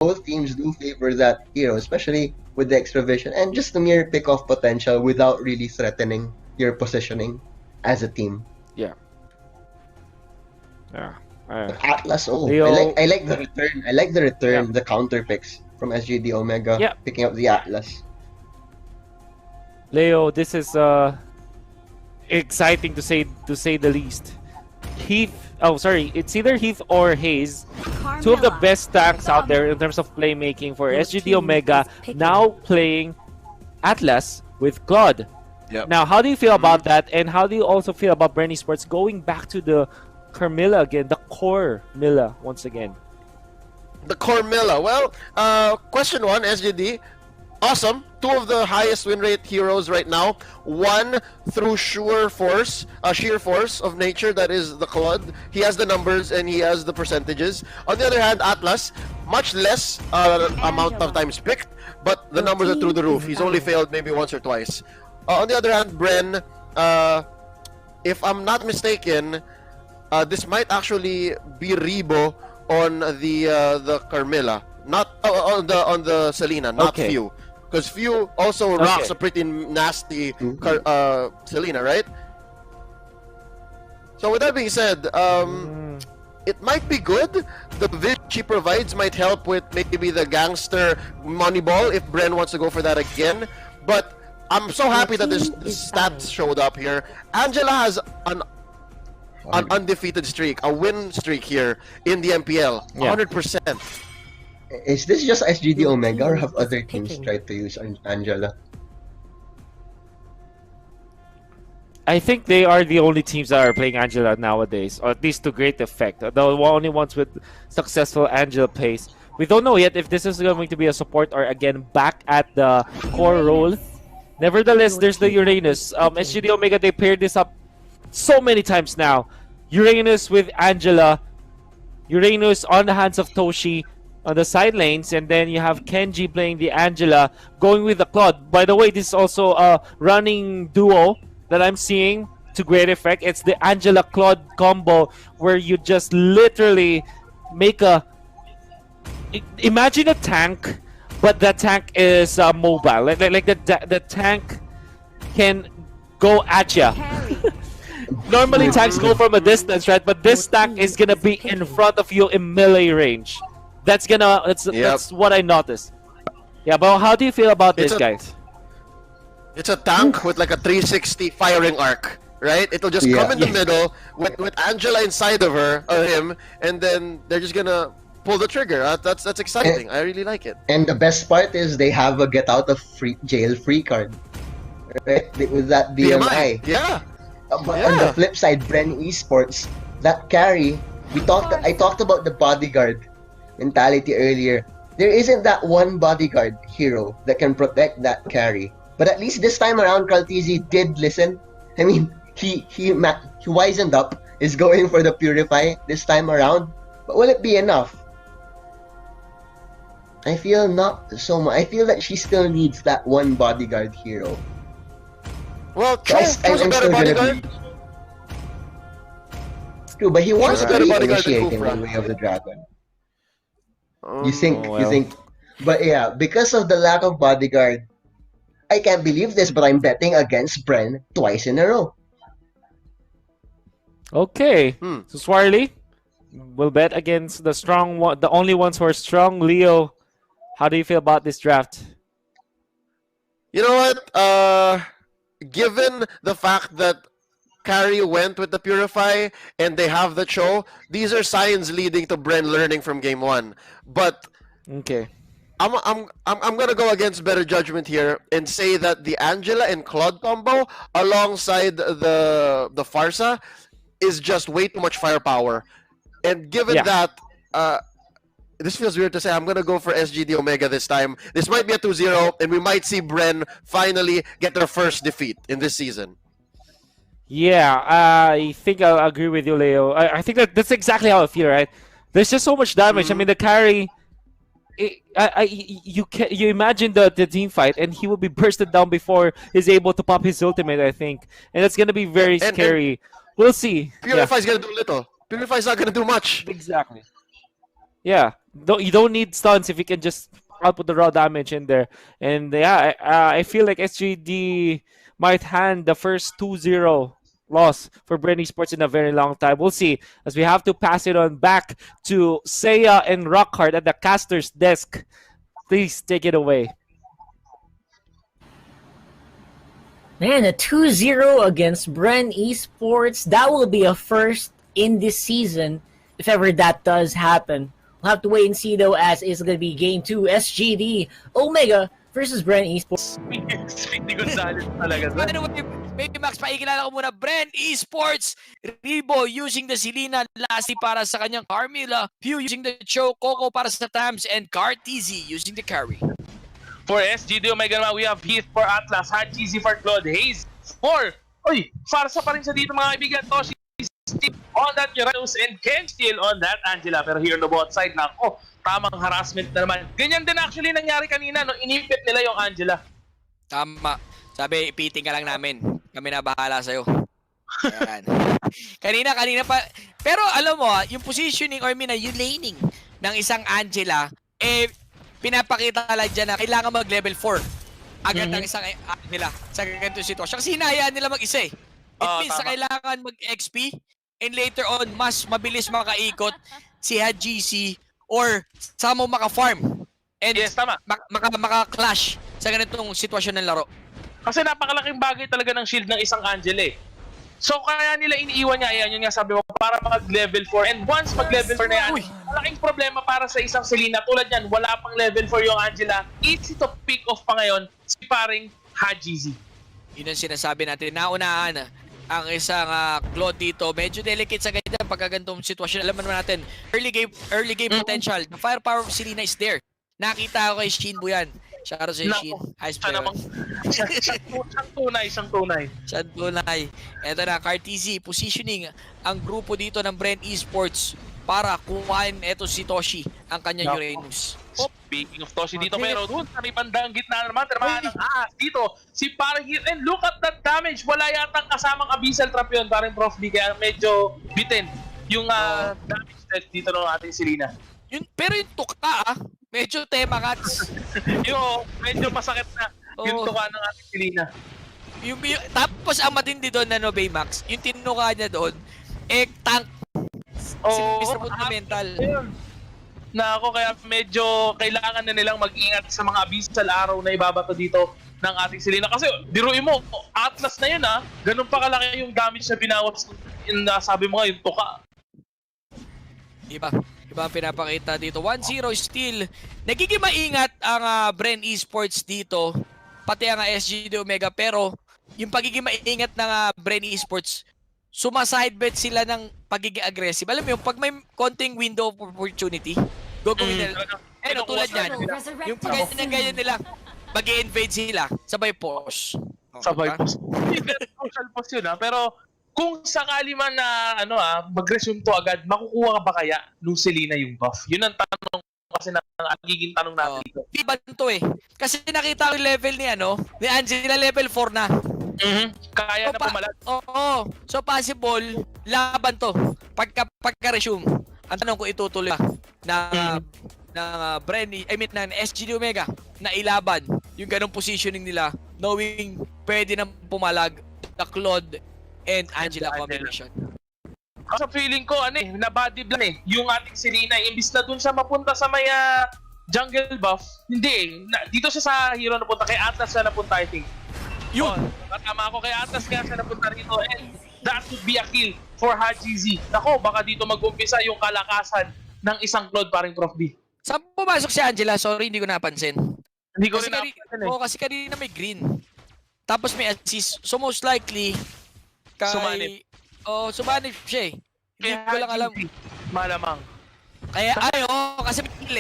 both teams do favor that hero, especially with the extra vision and just the mere pick-off potential without really threatening your positioning as a team. Yeah. Yeah. Atlas, Leo, I like the return. I like the return, Yeah. the counter picks from SGD Omega, Yeah. picking up the Atlas. Leo, this is exciting to say the least. It's either Heath or Hayes. Two of the best stacks out there in terms of playmaking for SGD Omega, now playing Atlas with Claude. Yep. Now, how do you feel about that? And how do you also feel about Bren Esports going back to the Carmilla again, the core Milla once again? The Cormilla. Well, question one, SGD. Awesome. Two of the highest win rate heroes right now. One through sheer force of nature, that is the Claude. He has the numbers and he has the percentages. On the other hand, Atlas, much less amount of times picked, but the numbers are through the roof. He's only failed maybe once or twice. On the other hand, Bren, if I'm not mistaken, this might actually be Rebo on the Carmilla, not on the Selena, not Few, because Few also rocks a pretty nasty Selena, right? So with that being said, it might be good. The vision she provides might help with maybe the gangster Moneyball if Bren wants to go for that again. But I'm so happy that this stats showed up here. Angela has an undefeated streak, a win streak here in the MPL, 100%. Is this just SGD Omega or have other teams tried to use Angela? I think they are the only teams that are playing Angela nowadays, or at least to great effect. The only ones with successful Angela plays. We don't know yet if this is going to be a support or again back at the core role. Nevertheless, there's the Uranus. SGD Omega, they paired this up so many times now. Uranus with Angela. Uranus on the hands of Toshi on the side lanes. And then you have Kenji playing the Angela, going with the Claude. By the way, this is also a running duo that I'm seeing to great effect. It's the Angela-Claude combo where you just literally make a... Imagine a tank, but the tank is mobile. Like the tank can go at ya. Normally tanks go from a distance, right? But this tank is gonna be in front of you in melee range. That's what I noticed. Yeah, but how do you feel about this, guys? It's a tank with like a 360 firing arc, right? It'll just come in the middle with Angela inside of her or him, and then they're just gonna pull the trigger. That's exciting. I really like it. And the best part is they have a get out of jail free card, right? With that BMI. Yeah. But on the flip side, Bren Esports, that carry, I talked about the bodyguard mentality earlier. There isn't that one bodyguard hero that can protect that carry. But at least this time around, Kaltizi did listen. I mean, he wisened up, is going for the Purify this time around. But will it be enough? I feel not so much. I feel that she still needs that one bodyguard hero. Well, choose a better bodyguard. True, but he wants to be bodyguard initiating the Way of the Dragon. You think? But yeah, because of the lack of bodyguard, I can't believe this, but I'm betting against Bren twice in a row. Okay, so Swarly will bet against the strong one, the only ones who are strong. Leo, how do you feel about this draft? You know what? Given the fact that Carrie went with the Purify and they have the Cho, these are signs leading to Bren learning from game one. But okay, I'm gonna go against better judgment here and say that the Angela and Claude combo alongside the Farsa is just way too much firepower. And given that, this feels weird to say, I'm gonna go for SGD Omega this time. This might be a 2-0, and we might see Bren finally get their first defeat in this season. Yeah, I think I'll agree with you, Leo. I think that's exactly how I feel, right? There's just so much damage. I mean, the carry. You imagine the team fight, and he will be bursted down before he's able to pop his ultimate, I think, and it's gonna be very scary. We'll see. Purify's gonna do little. Purify's not gonna do much. Exactly. Yeah, You don't need stuns if you can just output the raw damage in there. And yeah, I feel like SGD might hand the first 2-0 loss for Bren Esports in a very long time. We'll see, as we have to pass it on back to Seiya and Rockhard at the caster's desk. Please take it away. Man, a 2-0 against Bren Esports. That will be a first in this season, if ever that does happen. We'll have to wait and see, though, as it's going to be Game 2, SGD Omega versus Bren Esports. Speedy Gonzalez talaga. By the way, Baby Max, pakikilala ko muna. Bren Esports, Ribo using the Selena Lassie para sa kanyang Carmilla, Pew using the Cho, Coco para sa Tams, and Carteezy using the carry. For SGD Omega naman, we have Heath for Atlas, Hard Cheesy for Claude, Hayes for... Uy, Farsa pa rin sa dito mga kaibigan. Toshi still on that Uranus and Ken still on that Angela. Pero here on the bot side, nako, tamang harassment na naman. Ganyan din actually nangyari kanina, no? Inipit nila yung Angela. Tama. Sabi, ipiting ka lang namin. Kami na bahala sa'yo. Ayan. kanina pa. Pero alam mo, yung positioning or yung laning ng isang Angela, pinapakita lang dyan na kailangan mag-level 4 agad ang isang Angela sa ganitong sitwasyon. Kasi hinahayaan nila mag-isa eh. It means na kailangan mag-XP and later on, mas mabilis makaikot si HGC or saka mo maka-farm. And yes, tama. Maka-clash sa ganitong sitwasyon ng laro. Kasi napakalaking bagay talaga ng shield ng isang Angela eh. So kaya nila iniiwan niya, ayan yun nga sabi mo, para mag-level 4. And once mag-level 4 na yan, malaking problema para sa isang Selena. Tulad yan, wala pang level 4 yung Angela. Easy to pick off pa ngayon si paring HGZ. Yun ang sinasabi natin. Naunahan ang isang Claude dito. Medyo delicate sa ganyan pagkagantong sitwasyon. Alam naman natin, early game potential. The firepower of Selena is there. Nakita ko kay Shin Buyan. Shoutout sa Shin. Ice player. Siyang tunay. Siyang tunay. Eto na, Carteezy positioning ang grupo dito ng Bren Esports para kuhain eto si Toshi, ang kanyang Uranus. Oh, speaking of Toshi dito, pero doon sa may bandang gitna naman, tinamaan ng dito, si Parahir, and look at that damage, wala yatang kasamang Abyssal Trap yun, parang Prof D, kaya medyo bitin yung damage test dito ng ating Selena. Pero yung tuka, medyo tema cuts. Yung medyo masakit na yung tuka ng ating Selena. Tapos ang matindi doon na Baymax, yung tinuka niya doon, tank. Fundamental. Na ako kaya medyo kailangan na nilang mag-ingat sa mga abyssal arrow na ibabato dito ng ating Selena. Kasi diruin mo, Atlas na yun ganun pa kalaki yung damage na binawas yung sabi mo nga yung tuka. Iba ang pinapakita dito. 1-0 still. Nagiging maingat ang Bren Esports dito. Pati ang SGD Omega. Pero yung pagiging maingat ng Bren Esports, sumasidebet sila ng pagiging aggressive. Alam mo yung pag may konting window of opportunity, gagawin nila. Tulad yan. Yung ganyan nila, mag-i-invade sila. Sabay pause. Sabay pause. Social pause yun pero kung sakali man na mag-resume to agad, makukuha ka ba kaya nung Selena yung buff? Yun ang tanong kasi nagiging tanong natin dito. Di ba to Kasi nakita ko yung level ni Angela level 4 na. Kaya na pumalag. Oo. So possible, laban to. Pagka-resume. Ang tanong ko itutuloy na Bren, ng SGD Omega na ilaban yung ganong positioning nila, knowing pwede nang pumalag the Claude and Angela combination. Kasi feeling ko, na body blow yung ating Selena, imbis na dun siya mapunta sa may jungle buff, hindi dito siya sa hero napunta, kay Atlas siya napunta, I think. Yun, tama ako, kay Atlas kaya siya napunta rito, and that would be a kill for HGZ. Nako, baka dito mag-umpisa yung kalakasan ng isang Claude paring Prof B. Saan pumasok si Angela? Sorry, hindi ko napansin. Hindi ko rin napansin kasi kanina may green. Tapos may assist. So most likely, sumanib siya Hindi ko lang alam. Malamang. Kaya, kasi may kill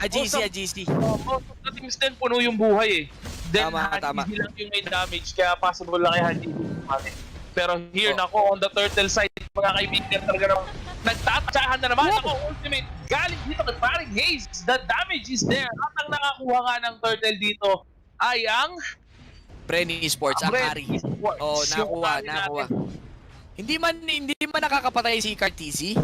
AGC. Most of the teams din puno yung buhay Then tama. HGZ lang yung may damage, kaya possible lang kay HGZ. Pero here on the turtle side, mga kaibigan, talaga naman nagtatsahan na naman. Ultimate galing dito kay paring Hayes. The damage is there. At ang nakakuha nga ng turtle dito ay ang Bren Esports, ang carry. Nakuha. Hindi man nakakapatay si Carteezy.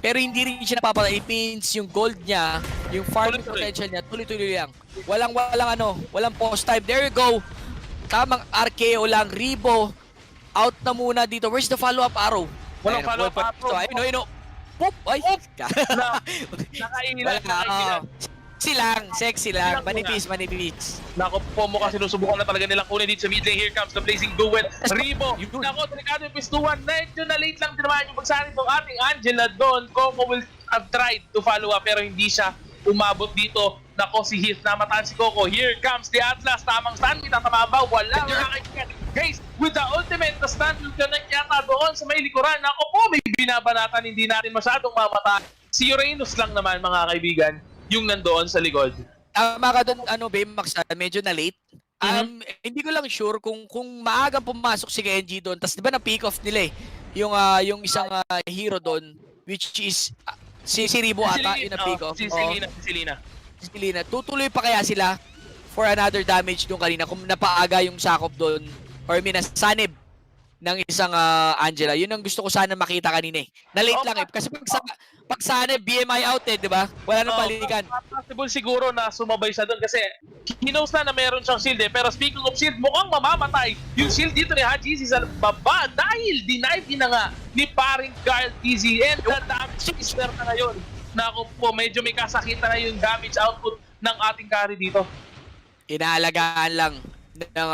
Pero hindi rin siya napapatay. It means yung gold niya, yung farming Tuloy-tuloy. potential niya, tuloy-tuloy lang. Walang post time. There you go. Tamang RKO lang. Rebo, out na muna dito. Where's the follow-up arrow? Walang Ayun, follow-up well, arrow. Ayun. Poop! Ay! Nakailan. Sexy lang. Sexy lang Manipis. Nako, Pomo kasi sinusubukan na talaga nilang kunin dito sa mid lane. Here comes the blazing duet. Rebo. Nako, delikado yung pistuan. Medyo na late lang tinamaan yung pagsari ng ating Angela doon. Coco will have tried to follow up pero hindi siya umabot dito. Nako, si Heath namataan si Coco. Here comes the Atlas. Tamang stand. Itatama ba? Wala. Guys, with the ultimate, the stand yung connect yata doon sa may likuran. Nako po, may binabanatan. Hindi natin masyadong mamatay. Si Uranus lang naman, mga kaibigan, yung nandoon sa likod. Tama ka doon, Baymax, medyo na late. Hindi ko lang sure kung maagang pumasok si Genji doon. Tapos 'di ba na pick off nila yung isang hero doon which is si Rebo ata yung na pick off. Si Selena. Tutuloy pa kaya sila for another damage doon kanina kung napaaga yung sakop doon or sanib ng isang Angela. Yun ang gusto ko sana makita kanina eh. Na-late lang eh. Kasi pag sanib, BMI out eh, di ba? Wala nang balikan. Possible siguro na sumabay siya doon kasi he knows na meron siyang shield eh. Pero speaking of shield, mukhang mamamatay yung shield dito ni Haji sa baba dahil denied na nga ni paring Carl TZ and the damage is there na ngayon. Naku po, medyo may kasakitan na yung damage output ng ating carry dito. Inaalagaan lang ng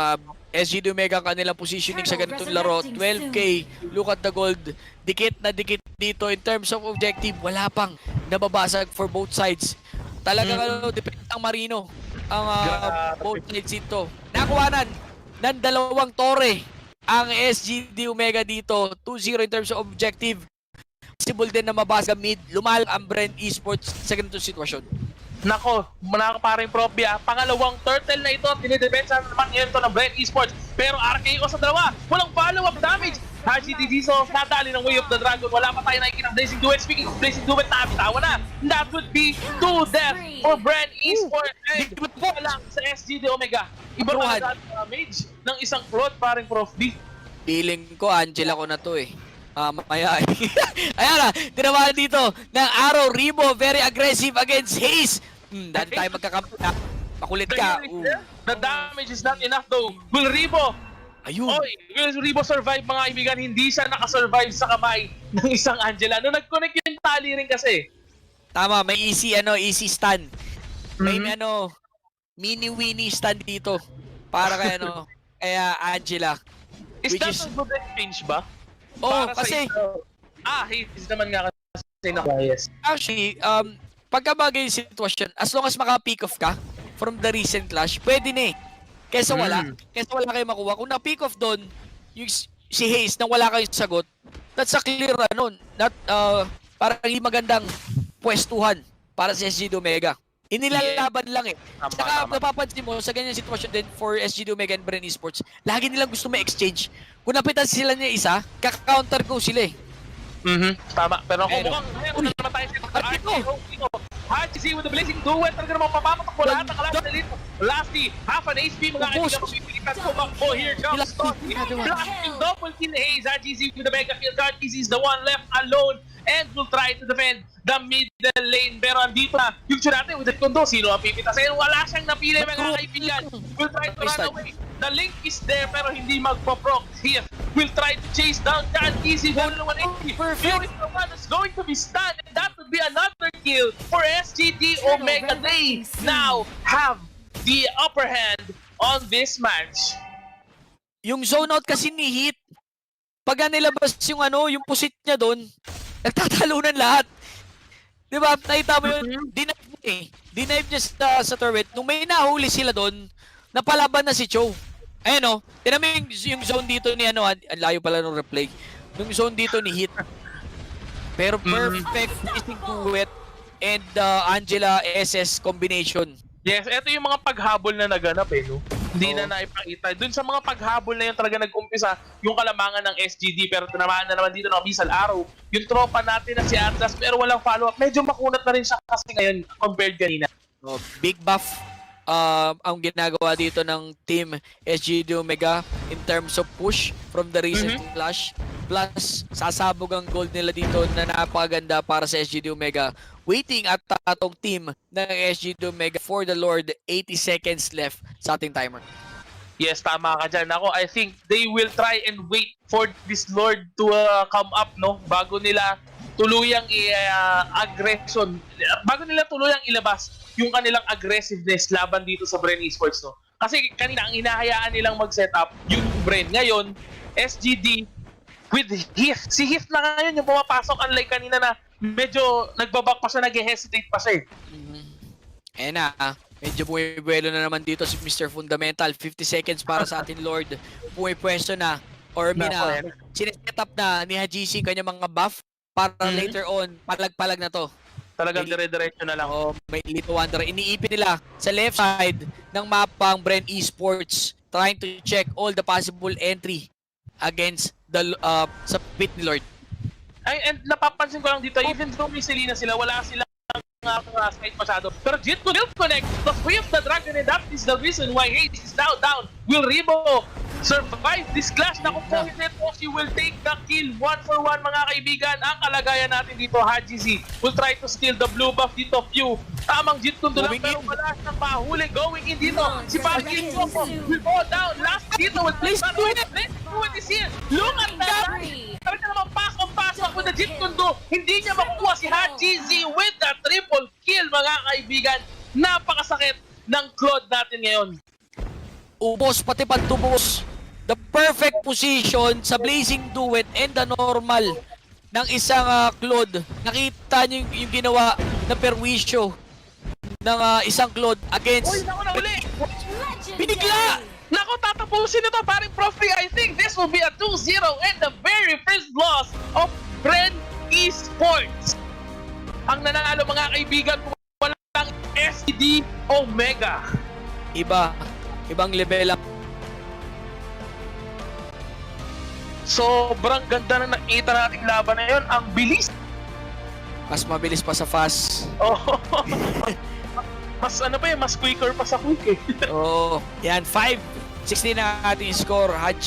SGD Omega kanilang positioning sa ganitong laro. 12k, look at the gold. Dikit na dikit dito in terms of objective. Wala pang nababasag for both sides. Talagang depende ang Marino ang both sides dito. Nakuhanan ng dalawang tore ang SGD Omega dito. 2-0 in terms of objective. Possible din na mabasa mid. Lumalang ang Bren Esports sa ganitong sitwasyon. Nako, parang Propia, pangalawang turtle na ito at dinidepensa naman ngayon ito ng Bren Esports. Pero RKO sa dalawa, walang follow-up damage. Haji Digiso, nadali ng Way of the Dragon. Wala pa tayo nakikita ng Blazing Duet. Speaking of Blazing Duet, nabitawan na. That would be 2 death for Bren Esports. And lang sa SGD Omega. Iba na damage ng isang float, parang Prof D. Feeling ko, Angela ko na to eh. Mamaya ayan na, tinamaan dito ng Arrow. Rebo, very aggressive against Haze. Dahil tayo magkakampi na. Makulit ka. The damage is not enough though. Will Rebo Ayun. Will Rebo survive, mga kaibigan? Hindi siya nakasurvive sa kamay ng isang Angela. No, nag-connect yung tali rin kasi. Tama, may easy stun. May mini-winnie stun dito. Para kay kaya Angela. Is that a good exchange ba? Kasi Haze naman nga kasi na bias. actually, pagka bagay yung sitwasyon, as long as maka-pick off ka from the recent clash, pwede na eh. Kesa wala kayo makuha. Kung na-pick off doon, yung si Haze nang wala kayong sagot, that's a clear parang hindi magandang pwestuhan para sa SGD Omega. Inilalaban lang eh. Saka napapansin mo sa ganyan sitwasyon din for SGD Omega and Bren Esports, lagi nilang gusto may exchange. Kung napitan sila niya isa, kaka-counter go sila eh. Tama. Pero kung mukhang ngayon naman tayo sa Haji with the blazing duet, talaga naman papapatok mo lahat ng kalaban na dito. Lastly, half an HP, mga kaibigan, magpipilitan ko ba? Here comes Tony. Blasting double kill Haze. Haji with the mega kill card. Is the one left alone and will try to defend the middle lane. Pero andito na yung natin with the kondo. Sino ang pipitasin? Wala siyang napili, mga kaibigan. Will try to run away. The link is there pero hindi magpo-proc. Here will try to chase down Jan Easy. Here is the one that's going to be stunned, and that would be another kill for SGD Omega. They now have the upper hand on this match. Yung zone out kasi ni Heat, pag nilabas yung pusit niya doon, nagtatalunan lahat. Di ba? Nakita mo yun? Denive niya sa turret. Nung may nahuli sila doon, napalaban na si Cho. Ayun tinan mo yung zone dito ni ang layo pala ng replay. Yung zone dito ni Heat. Pero perfect missing duet and Angela SS combination. Yes, ito yung mga paghabol na naganap no? Hindi na naipakita. Doon sa mga paghabol na yun talaga nag-umpisa yung kalamangan ng SGD, pero tinamaan na naman dito ng Abyssal Arrow. Yung tropa natin na si Atlas, pero walang follow-up. Medyo makunat na rin siya kasi ngayon compared kanina. Big buff ang ginagawa dito ng team SGD Omega in terms of push from the recent clash. Plus, sasabog ang gold nila dito na napakaganda para sa SGD Omega. Waiting at tatong team ng SGD Omega for the Lord. 80 seconds left sa ating timer. Yes, tama ka dyan. Ako, I think they will try and wait for this Lord to come up, no? Bago nila tuluyang aggression, bago nila tuluyang ilabas yung kanilang aggressiveness laban dito sa Bren Esports, no? Kasi kanina ang hinahayaan nilang mag-setup yung Bren. Ngayon, SGD with Heath. Si Heath na ngayon yung pumapasok, unlike kanina na medyo nagbaback pa siya, nag-hesitate pa siya. Ayan na, medyo bumibuelo na naman dito si Mr. Fundamental. 50 seconds para sa ating Lord. Pumipwesto na. Ormi na. Sineset up na ni Hajisi kanyang mga buff para later on, palag-palag na to. Talagang dire-diretso na lang. Oh, may Little Wonder. Iniipit nila sa left side ng mapang Bren Esports, trying to check all the possible entry against the sa pit ni Lord. Ay, and napapansin ko lang dito, even though may Selena sila, wala silang fight masyado. Pero Jit will connect the free of the dragon, and that is the reason why Hades is now down. Will Rebo survive this clash? Naku po, she will take the kill 1-for-1 mga kaibigan. Ang kalagayan natin dito, Haji Z will try to steal the blue buff dito. Few, tamang Jit Kundo lang, pero wala siyang mahuli. Going in dito, si Pagin will go down. Last dito, will place do it. Let's do it is here. Look at that. Talaga naman pasok with the Jit Kundo. Hindi niya makuha si Haji Z with the triple kill mga kaibigan. Napakasakit ng Claude natin ngayon. Ubos pati pantubos. The perfect position sa Blazing Duet and the normal ng isang Claude. Nakita niyo yung ginawa na perwisyo ng isang Claude against... Uy, naku na uli! Binigla! Naku, tatapusin ito paring Prof. I think this will be a 2-0 and the very first loss of Bren Esports. Ang nanalo mga kaibigan, walang SGD Omega. Ibang level up. Sobrang ganda na nakita nating laban na yun. Ang bilis. Mas mabilis pa sa fast. Oh. Mas ano pa yun, mas quicker pa sa quick eh. Yan, 5-16 na ating score. Haji